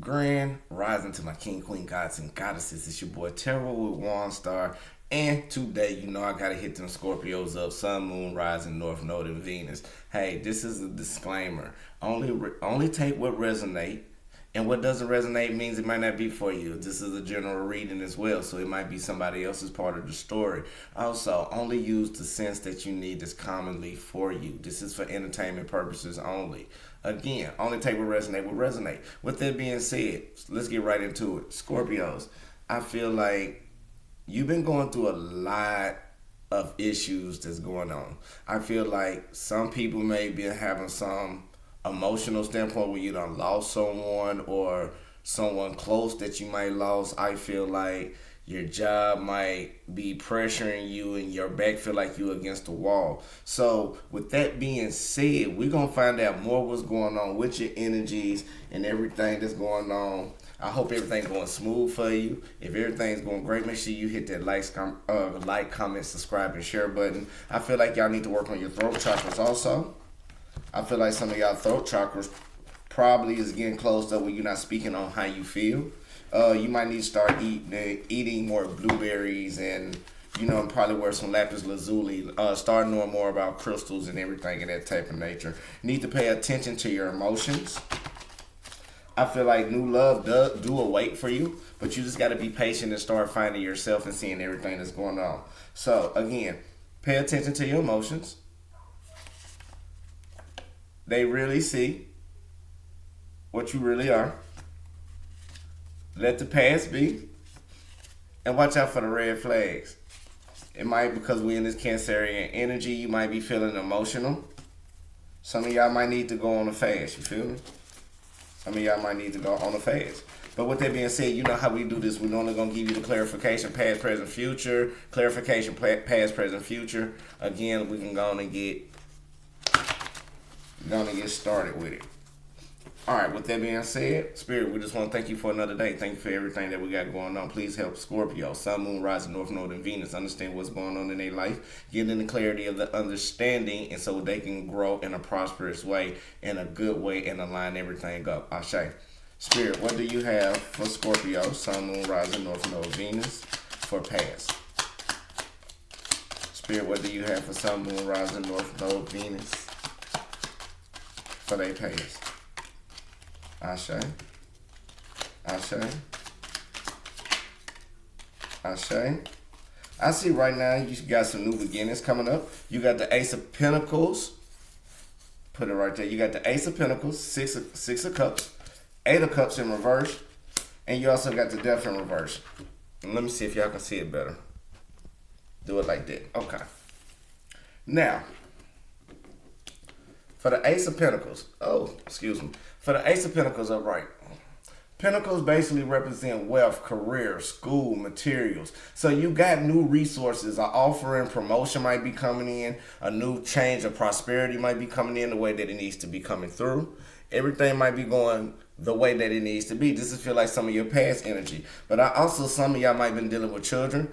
Grand rising to my king, queen, gods, and goddesses. It's your boy Terror with Waunstarr. And today, you know I gotta hit them Scorpios up. Sun, Moon, Rising, North Node, and Venus. Hey, this is a disclaimer. Only take what resonate. And what doesn't resonate means it might not be for you. This is a general reading as well, so it might be somebody else's part of the story. Also, only use the sense that you need that's commonly for you. This is for entertainment purposes only. Again, only take what resonate will resonate. With that being said, let's get right into it. Scorpios, I feel like you've been going through a lot of issues that's going on. I feel like some people may be having some emotional standpoint where you done lost someone or someone close that you might lost. I feel like your job might be pressuring you and your back feel like you against the wall. So with that being said, we're going to find out more what's going on with your energies and everything that's going on. I hope everything's going smooth for you. If everything's going great, make sure you hit that like, comment, subscribe, and share button. I feel like y'all need to work on your throat chakras also. I feel like some of y'all throat chakras probably is getting closed up when you're not speaking on how you feel. You might need to start eating more blueberries and, probably wear some lapis lazuli. Start knowing more about crystals and everything of that type of nature. Need to pay attention to your emotions. I feel like new love do await for you, but you just got to be patient and start finding yourself and seeing everything that's going on. So, again, pay attention to your emotions. They really see what you really are. Let the past be. And watch out for the red flags. It might, because we're in this Cancerian energy, you might be feeling emotional. Some of y'all might need to go on a fast, you feel me? Some of y'all might need to go on a fast. But with that being said, you know how we do this. We're only going to give you the clarification, past, present, future. Clarification, past, present, future. Again, we can go on and get started with it. Alright, with that being said, Spirit, we just want to thank you for another day. Thank you for everything that we got going on. Please help Scorpio, Sun, Moon, Rising, North Node, and Venus understand what's going on in their life. Give them the clarity of the understanding, and so they can grow in a prosperous way, in a good way, and align everything up. Ashe. Spirit, what do you have for Scorpio, Sun, Moon, Rising, North Node, Venus for past? Spirit, what do you have for Sun, Moon, Rising, North Node, Venus for their past? Ashe. Ashe. Ashe. I see right now you got some new beginnings coming up. You got the Ace of Pentacles. Put it right there. You got the Ace of Pentacles, Six of Cups, Eight of Cups in reverse, and you also got the Death in reverse. And let me see if y'all can see it better. Do it like that. Okay. Now, for the Ace of Pentacles. Oh, excuse me. For the Ace of Pentacles upright. Pentacles basically represent wealth, career, school, materials. So you got new resources. An offering, promotion might be coming in. A new change of prosperity might be coming in the way that it needs to be coming through. Everything might be going the way that it needs to be. This is feel like some of your past energy. But some of y'all might have been dealing with children.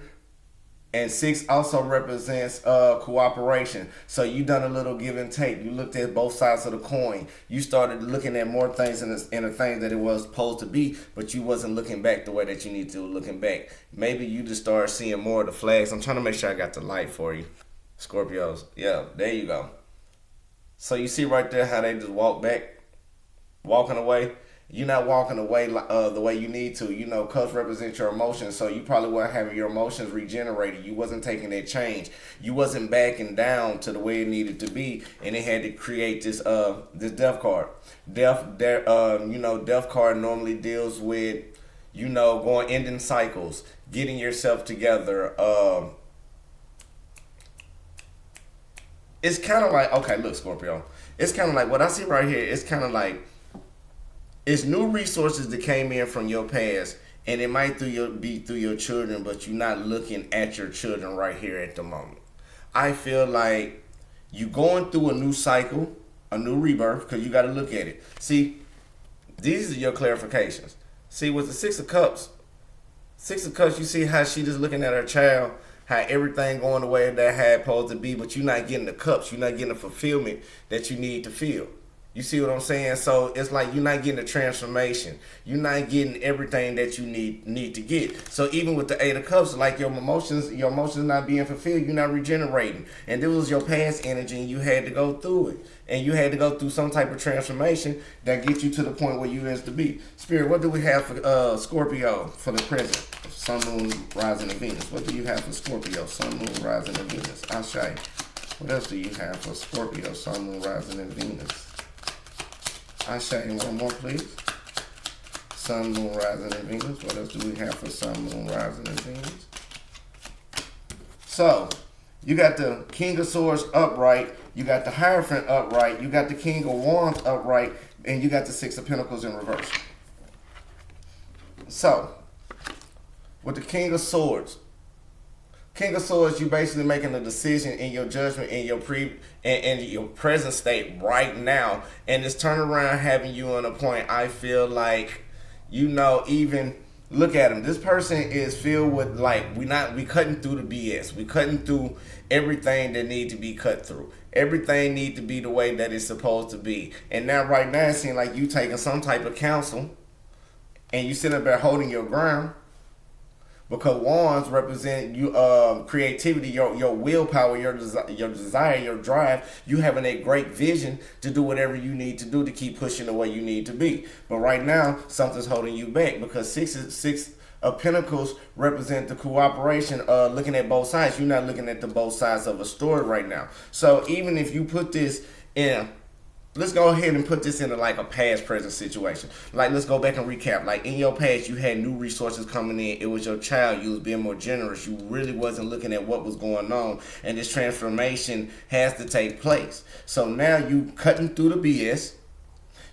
And 6 also represents cooperation. So you done a little give and take. You looked at both sides of the coin. You started looking at more things in the thing that it was supposed to be, but you wasn't looking back the way that you need to looking back. Maybe you just started seeing more of the flags. I'm trying to make sure I got the light for you. Scorpios. Yeah, there you go. So you see right there how they just walking away. You're not walking away the way you need to. Cups represent your emotions, so you probably weren't having your emotions regenerated. You wasn't taking that change. You wasn't backing down to the way it needed to be, and it had to create this death card. Death card normally deals with, ending cycles, getting yourself together. It's kind of like, okay, look, Scorpio. It's kind of like what I see right here. It's kind of like, it's new resources that came in from your past, and it might be through your children, but you're not looking at your children right here at the moment. I feel like you going through a new cycle, a new rebirth, because you got to look at it. See, these are your clarifications. See, with the Six of Cups, you see how she just looking at her child, how everything going the way that had supposed to be, but you're not getting the cups. You're not getting the fulfillment that you need to feel. You see what I'm saying? So it's like you're not getting a transformation. You're not getting everything that you need to get. So even with the Eight of Cups, like your emotions not being fulfilled, you're not regenerating. And this was your past energy, and you had to go through it. And you had to go through some type of transformation that gets you to the point where you is to be. Spirit, what do we have for Scorpio for the present? Sun, Moon, Rising, and Venus. What do you have for Scorpio? Sun, Moon, Rising, and Venus. Ashe. What else do you have for Scorpio? Sun, Moon, Rising, and Venus. Ashe, one more please. Sun, Moon, Rising, and Venus. What else do we have for Sun, Moon, Rising, and Venus? So, you got the King of Swords upright. You got the Hierophant upright. You got the King of Wands upright. And you got the Six of Pentacles in reverse. So, with the King of Swords, you basically making a decision in your judgment in your your present state right now, and it's turning around having you on a point. I feel like, even look at him. This person is filled with we cutting through the BS. We cutting through everything that need to be cut through. Everything need to be the way that it's supposed to be. And now right now it seems like you taking some type of counsel, and you sitting up there holding your ground. Because wands represent you, creativity, your willpower, your desire, your drive. You having a great vision to do whatever you need to do to keep pushing the way you need to be. But right now, something's holding you back because six of Pentacles represent the cooperation. Looking at both sides, you're not looking at the both sides of a story right now. So even if you put this in. Let's go ahead and put this into like a past present situation. Like, let's go back and recap. Like, in your past, you had new resources coming in. It was your child. You was being more generous. You really wasn't looking at what was going on. And this transformation has to take place. So now you cutting through the BS.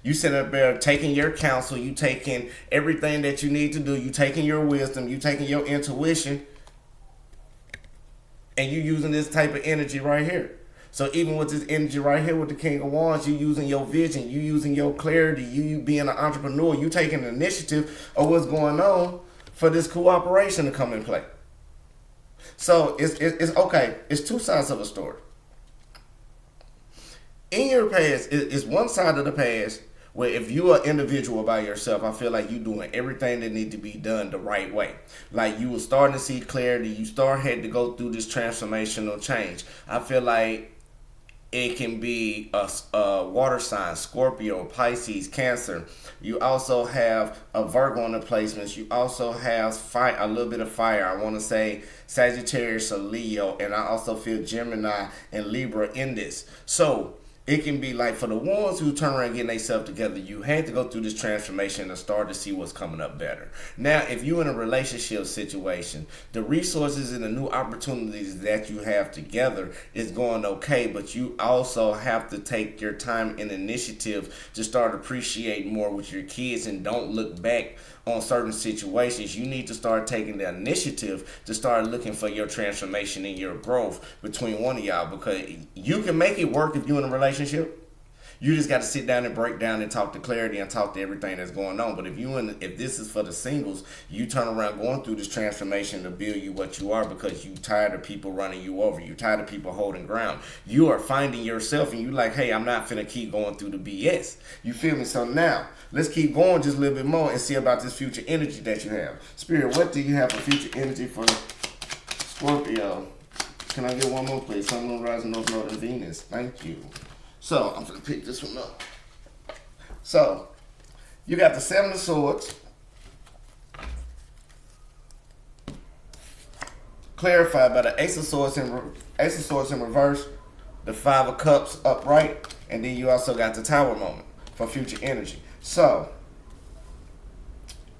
You sitting up there taking your counsel. You taking everything that you need to do. You taking your wisdom. You taking your intuition. And you using this type of energy right here. So even with this energy right here with the King of Wands, you using your vision, you using your clarity, you being an entrepreneur, you taking the initiative of what's going on for this cooperation to come in play. So it's okay. It's two sides of a story. In your past, it's one side of the past where if you are an individual by yourself, I feel like you doing everything that need to be done the right way. Like you were starting to see clarity. You had to go through this transformational change. I feel like it can be a water sign, Scorpio, Pisces, Cancer. You also have a Virgo in the placements. You also have fire, a little bit of fire. I want to say Sagittarius or Leo. And I also feel Gemini and Libra in this. So it can be like for the ones who turn around getting themselves together, you had to go through this transformation and start to see what's coming up better. Now, if you're in a relationship situation, the resources and the new opportunities that you have together is going okay, but you also have to take your time and initiative to start appreciating more with your kids and don't look back on certain situations. You need to start taking the initiative to start looking for your transformation and your growth between one of y'all, because you can make it work if you're in a relationship. You just got to sit down and break down and talk to clarity and talk to everything that's going on. But if this is for the singles, you turn around going through this transformation to build you what you are because you tired of people running you over. You tired of people holding ground. You are finding yourself and you like, hey, I'm not finna keep going through the BS. You feel me? So now, let's keep going just a little bit more and see about this future energy that you have. Spirit, what do you have for future energy for Scorpio? Can I get one more, please? Sun, Moon, Rising, North Node, and Venus. Thank you. So, I'm going to pick this one up. So, you got the Seven of Swords. Clarified by the Ace of Swords in reverse, the Five of Cups upright, and then you also got the Tower moment for future energy. So,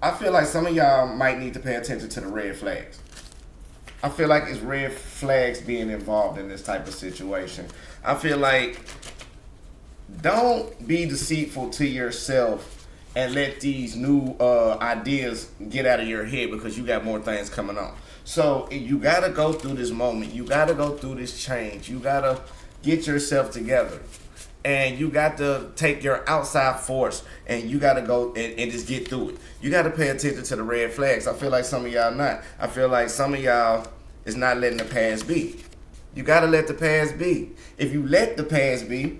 I feel like some of y'all might need to pay attention to the red flags. I feel like it's red flags being involved in this type of situation. I feel like don't be deceitful to yourself and let these new ideas get out of your head because you got more things coming on. So you got to go through this moment. You got to go through this change. You got to get yourself together. And you got to take your outside force and you got to go and just get through it. You got to pay attention to the red flags. I feel like some of y'all not. I feel like some of y'all is not letting the past be. You got to let the past be. If you let the past be,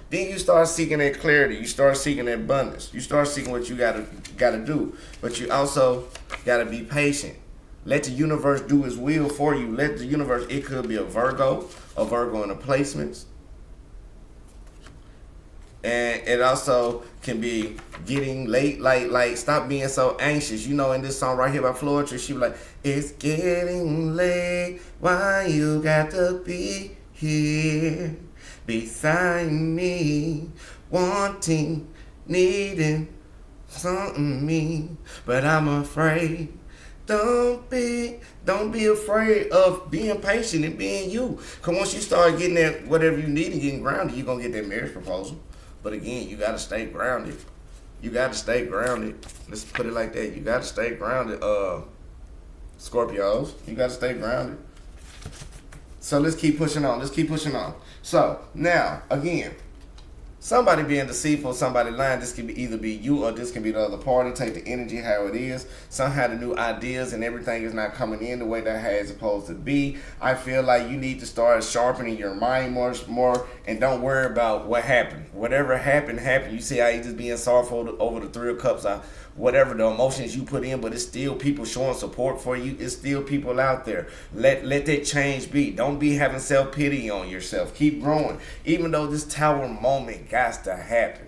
Then you start seeking that clarity. You start seeking that abundance. You start seeking what you gotta do. But you also gotta be patient. Let the universe do its will for you. Let the universe, it could be a Virgo in the placements. And it also can be getting late, like stop being so anxious. You know, in this song right here by Floetry, she was like, it's getting late, why you got to be here beside me, wanting, needing something me, but I'm afraid. Don't be afraid of being patient and being you. Cause once you start getting that whatever you need and getting grounded, you're gonna get that marriage proposal. But again, you gotta stay grounded. You gotta stay grounded. Let's put it like that. You gotta stay grounded, Scorpios. You gotta stay grounded. So let's keep pushing on. So now, again, somebody being deceitful, somebody lying. This can either be you or this can be the other party. Take the energy how it is. Somehow the new ideas and everything is not coming in the way that it's supposed to be. I feel like you need to start sharpening your mind more and don't worry about what happened. Whatever happened. You see how you just being sorrowful over the Three of Cups. Whatever the emotions you put in, but it's still people showing support for you. It's still people out there. Let that change be. Don't be having self-pity on yourself. Keep growing. Even though this tower moment got to happen,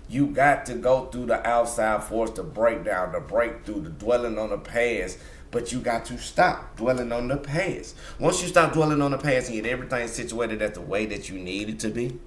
you got to go through the outside force, the breakdown, the breakthrough, the dwelling on the past. But you got to stop dwelling on the past. Once you stop dwelling on the past and get everything situated at the way that you need it to be,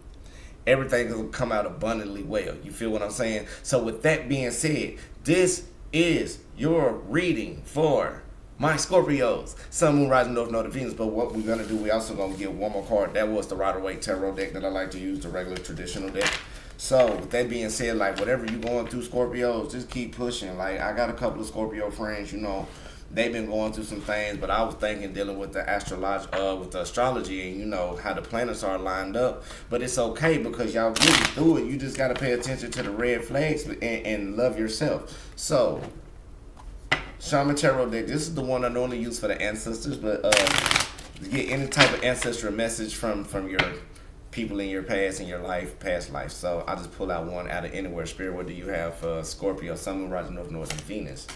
everything will come out abundantly well. You feel what I'm saying? So with that being said, this is your reading for my Scorpios, Sun, Moon, Rising, North Node, and Venus. But what we're going to do, we also going to get one more card. That was the RIDER-WAITE tarot deck that I like to use, the regular traditional deck. So with that being said, like whatever you're going through, Scorpios, just keep pushing. Like I got a couple of Scorpio friends, you know, they've been going through some things, but I was thinking dealing with the with the astrology and you know how the planets are lined up. But it's okay because y'all getting through it. You just gotta pay attention to the red flags and love yourself. So, Shaman Tarot deck. This is the one I normally use for the ancestors, but to get any type of ancestral message from your people in your past, past life. So I just pull out one out of anywhere. Spirit, what do you have for Scorpio, Sun, Moon, Rising, North Node, and Venus?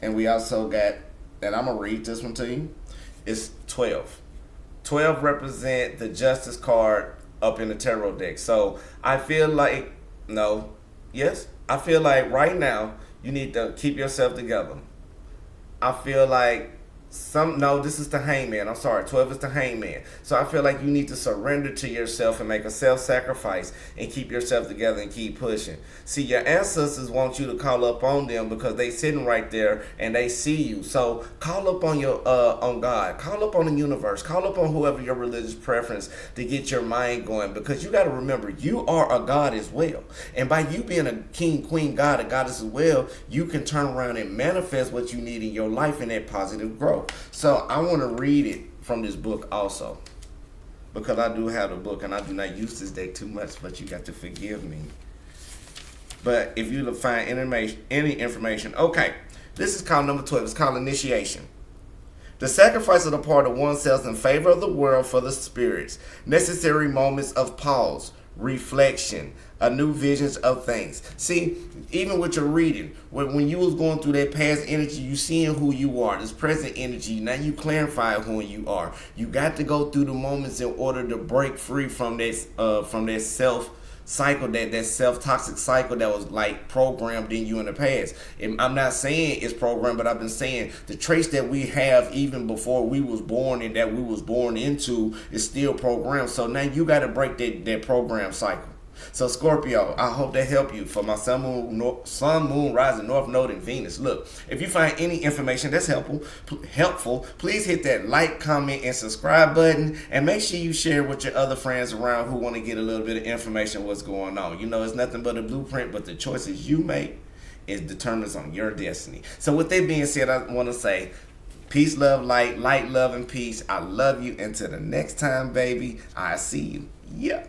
And we also got, and I'm going to read this one to you, it's 12. 12 represent the Justice card up in the tarot deck. So I feel like, I feel like right now you need to keep yourself together. I feel like this is the Hangman. I'm sorry, 12 is the Hangman. So I feel like you need to surrender to yourself and make a self-sacrifice and keep yourself together and keep pushing. See, your ancestors want you to call up on them because they sitting right there and they see you. So call up on on God, call up on the universe, call up on whoever your religious preference to get your mind going, because you got to remember you are a God as well. And by you being a king, queen, God, a goddess as well, you can turn around and manifest what you need in your life in that positive growth. So I want to read it from this book also, because I do have the book and I do not use this deck too much, but you got to forgive me. But if you find any information, okay, this is called number 12. It's called Initiation. The sacrifice of the part of oneself in favor of the world for the spirits. Necessary moments of pause, reflection, a new visions of things. See, even with your reading, when you was going through that past energy, you seeing who you are, this present energy, now you clarify who you are. You got to go through the moments in order to break free from that self cycle, that self-toxic cycle that was like programmed in you in the past. And I'm not saying it's programmed, but I've been saying the traits that we have even before we was born and that we was born into is still programmed. So now you got to break that program cycle. So Scorpio, I hope that helped you for my Sun, Moon, Rising, North Node, and Venus. Look, if you find any information that's helpful, please hit that like, comment, and subscribe button. And make sure you share with your other friends around who want to get a little bit of information what's going on. You know, it's nothing but a blueprint, but the choices you make is determines on your destiny. So with that being said, I want to say peace, love, light, love, and peace. I love you. Until the next time, baby, I see you. Yeah.